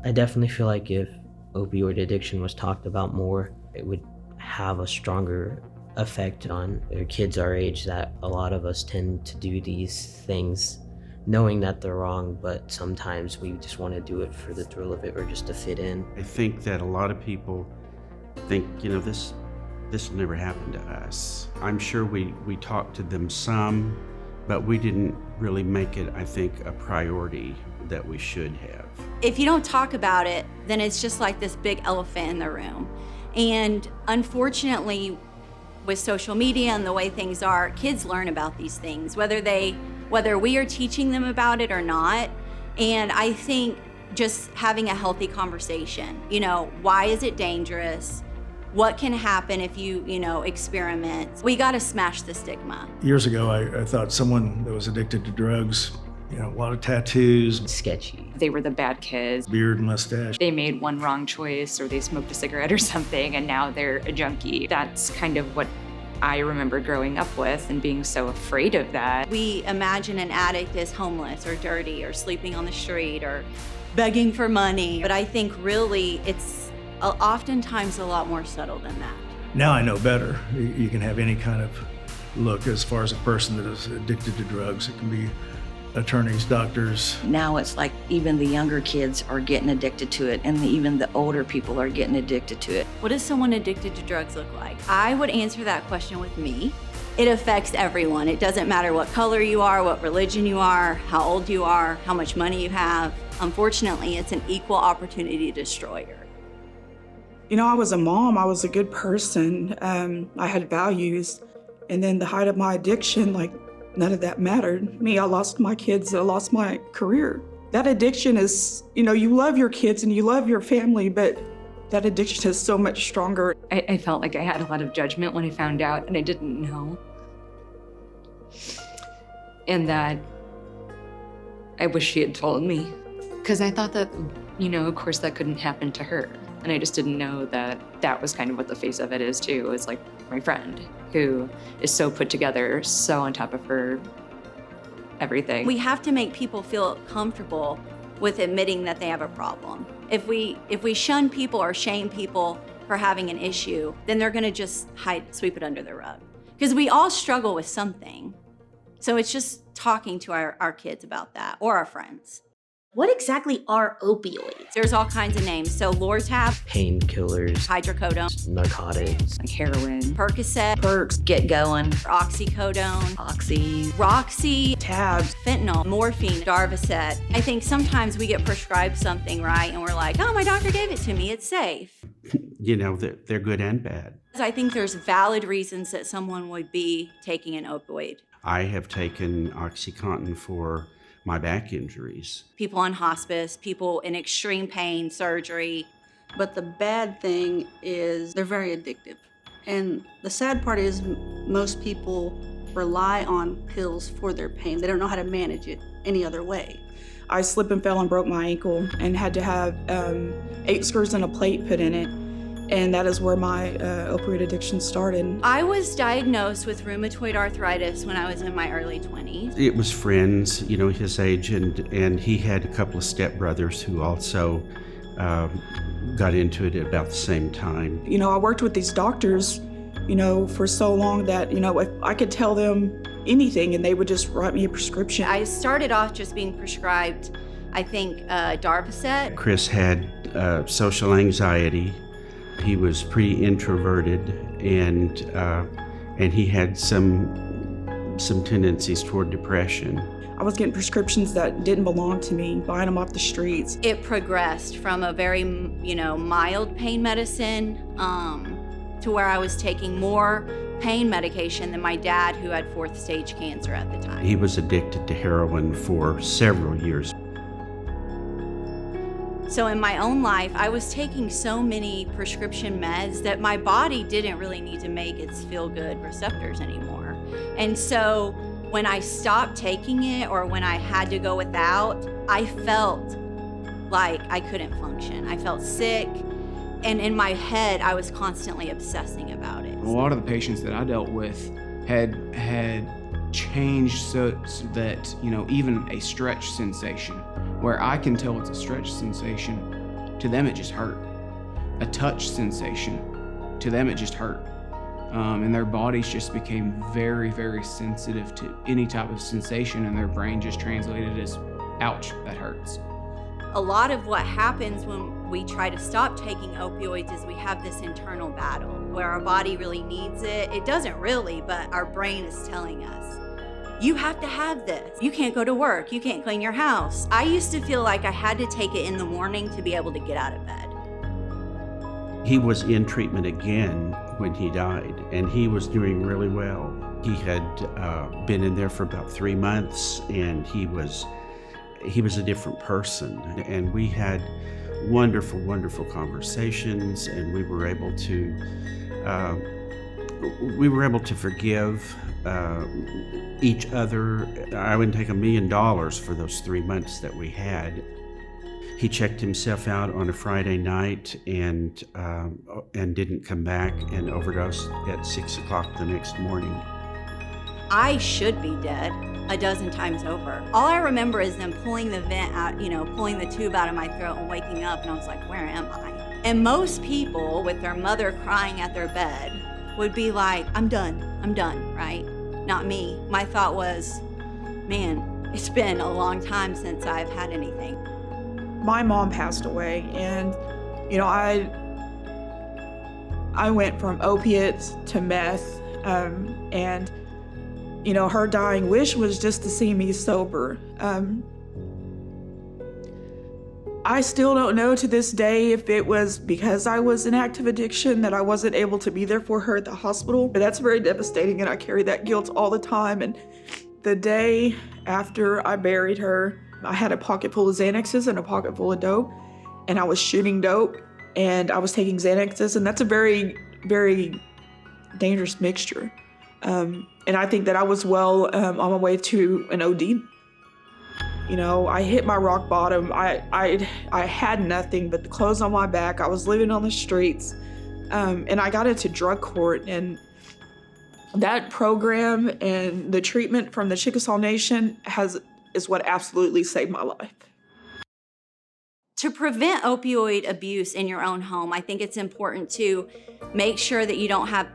I definitely feel like if opioid addiction was talked about more, it would have a stronger effect on kids our age, that a lot of us tend to do these things knowing that they're wrong, but sometimes we just want to do it for the thrill of it or just to fit in. I think that a lot of people think, this will never happen to us. I'm sure we talked to them some, but we didn't really make it, I think, a priority that we should have. If you don't talk about it, then it's just like this big elephant in the room. And unfortunately, with social media and the way things are, kids learn about these things, whether we are teaching them about it or not. And I think just having a healthy conversation, why is it dangerous? What can happen if you experiment? We gotta smash the stigma. Years ago, I thought someone that was addicted to drugs, a lot of tattoos. Sketchy. They were the bad kids. Beard and mustache. They made one wrong choice or they smoked a cigarette or something and now they're a junkie. That's kind of what I remember growing up with and being so afraid of that. We imagine an addict as homeless or dirty or sleeping on the street or begging for money. But I think really it's oftentimes a lot more subtle than that. Now I know better. You can have any kind of look as far as a person that is addicted to drugs. It can be attorneys, doctors. Now it's like even the younger kids are getting addicted to it, and even the older people are getting addicted to it. What does someone addicted to drugs look like? I would answer that question with me. It affects everyone. It doesn't matter what color you are, what religion you are, how old you are, how much money you have. Unfortunately, it's an equal opportunity destroyer. I was a mom, I was a good person, I had values. And then the height of my addiction, none of that mattered. I lost my kids, I lost my career. That addiction is, you love your kids and you love your family, but that addiction is so much stronger. I felt like I had a lot of judgment when I found out and I didn't know. And that I wish she had told me. Because I thought that, of course that couldn't happen to her. And I just didn't know that that was kind of what the face of it is too. It's like my friend who is so put together, so on top of her everything. We have to make people feel comfortable with admitting that they have a problem. If we shun people or shame people for having an issue, then they're gonna just sweep it under the rug. Because we all struggle with something. So it's just talking to our kids about that or our friends. What exactly are opioids? There's all kinds of names. So Lortab, Painkillers, hydrocodone, narcotics, Like heroin, Percocet, Perks, get going, oxycodone, oxy, Roxy, Tabs. fentanyl, morphine, Darvocet. I think sometimes we get prescribed something, right? And we're like, oh, my doctor gave it to me, it's safe. They're good and bad. I think there's valid reasons that someone would be taking an opioid. I have taken OxyContin for my back injuries. People on hospice, people in extreme pain, surgery. But the bad thing is they're very addictive. And the sad part is most people rely on pills for their pain. They don't know how to manage it any other way. I slipped and fell and broke my ankle and had to have 8 screws and a plate put in it. And that is where my opioid addiction started. I was diagnosed with rheumatoid arthritis when I was in my early 20s. It was friends, his age, and he had a couple of stepbrothers who also got into it at about the same time. I worked with these doctors, for so long that, if I could tell them anything and they would just write me a prescription. I started off just being prescribed, I think, Darvocet. Chris had social anxiety. He was pretty introverted, and he had some tendencies toward depression. I was getting prescriptions that didn't belong to me, buying them off the streets. It progressed from a very, mild pain medicine to where I was taking more pain medication than my dad, who had 4th stage cancer at the time. He was addicted to heroin for several years. So in my own life, I was taking so many prescription meds that my body didn't really need to make its feel-good receptors anymore. And so when I stopped taking it or when I had to go without, I felt like I couldn't function. I felt sick, and in my head, I was constantly obsessing about it. A lot of the patients that I dealt with had changed so that, even a stretch sensation, where I can tell it's a stretch sensation, to them it just hurt. A touch sensation, to them it just hurt. And their bodies just became very, very sensitive to any type of sensation, and their brain just translated as, ouch, that hurts. A lot of what happens when we try to stop taking opioids is we have this internal battle where our body really needs it. It doesn't really, but our brain is telling us, you have to have this. You can't go to work. You can't clean your house. I used to feel like I had to take it in the morning to be able to get out of bed. He was in treatment again when he died, and he was doing really well. He had been in there for about 3 months, and he was a different person. And we had wonderful, wonderful conversations, and we were able to forgive each other. I wouldn't take $1 million for those 3 months that we had. He checked himself out on a Friday night and didn't come back, and overdosed at 6 o'clock the next morning. I should be dead a dozen times over. All I remember is them pulling the vent out, pulling the tube out of my throat and waking up, and I was like, where am I? And most people with their mother crying at their bed would be like, I'm done, right? Not me. My thought was, man, it's been a long time since I've had anything. My mom passed away, and I went from opiates to meth, and her dying wish was just to see me sober. I still don't know to this day if it was because I was in active addiction that I wasn't able to be there for her at the hospital. But that's very devastating, and I carry that guilt all the time. And the day after I buried her, I had a pocket full of Xanaxes and a pocket full of dope, and I was shooting dope, and I was taking Xanaxes, and that's a very, very dangerous mixture. And I think that I was well on my way to an OD. I hit my rock bottom. I had nothing but the clothes on my back. I was living on the streets, and I got into drug court, and that program and the treatment from the Chickasaw Nation is what absolutely saved my life. To prevent opioid abuse in your own home, I think it's important to make sure that you don't have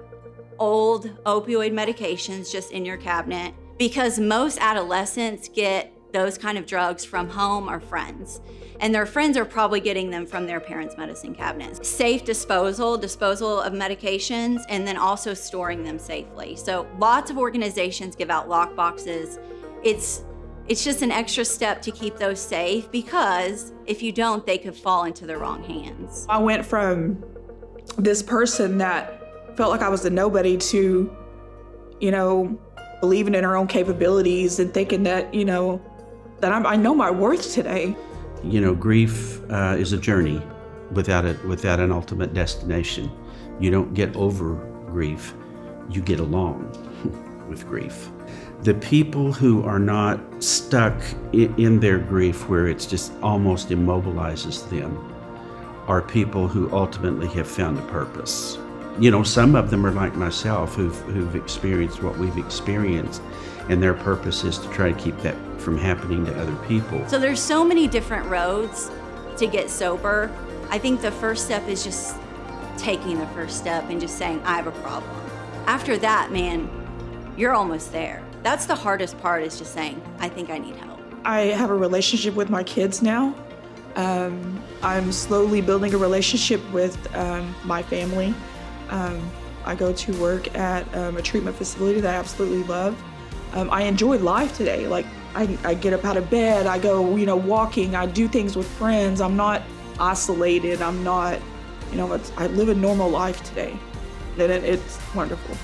old opioid medications just in your cabinet, because most adolescents get those kind of drugs from home or friends, and their friends are probably getting them from their parents' medicine cabinets. Safe disposal of medications, and then also storing them safely. So lots of organizations give out lock boxes. It's just an extra step to keep those safe, because if you don't, they could fall into the wrong hands. I went from this person that felt like I was a nobody to, believing in her own capabilities and thinking that, that I know my worth today. Grief is a journey without an ultimate destination. You don't get over grief, you get along with grief. The people who are not stuck in their grief, where it's just almost immobilizes them, are people who ultimately have found a purpose. Some of them are like myself, who've experienced what we've experienced, and their purpose is to try to keep that from happening to other people. So there's so many different roads to get sober. I think the first step is just taking the first step and just saying, I have a problem. After that, man, you're almost there. That's the hardest part, is just saying, I think I need help. I have a relationship with my kids now. I'm slowly building a relationship with my family. I go to work at a treatment facility that I absolutely love. I enjoy life today. Like, I get up out of bed, I go, walking, I do things with friends. I'm not isolated. I'm not, I live a normal life today. And it's wonderful.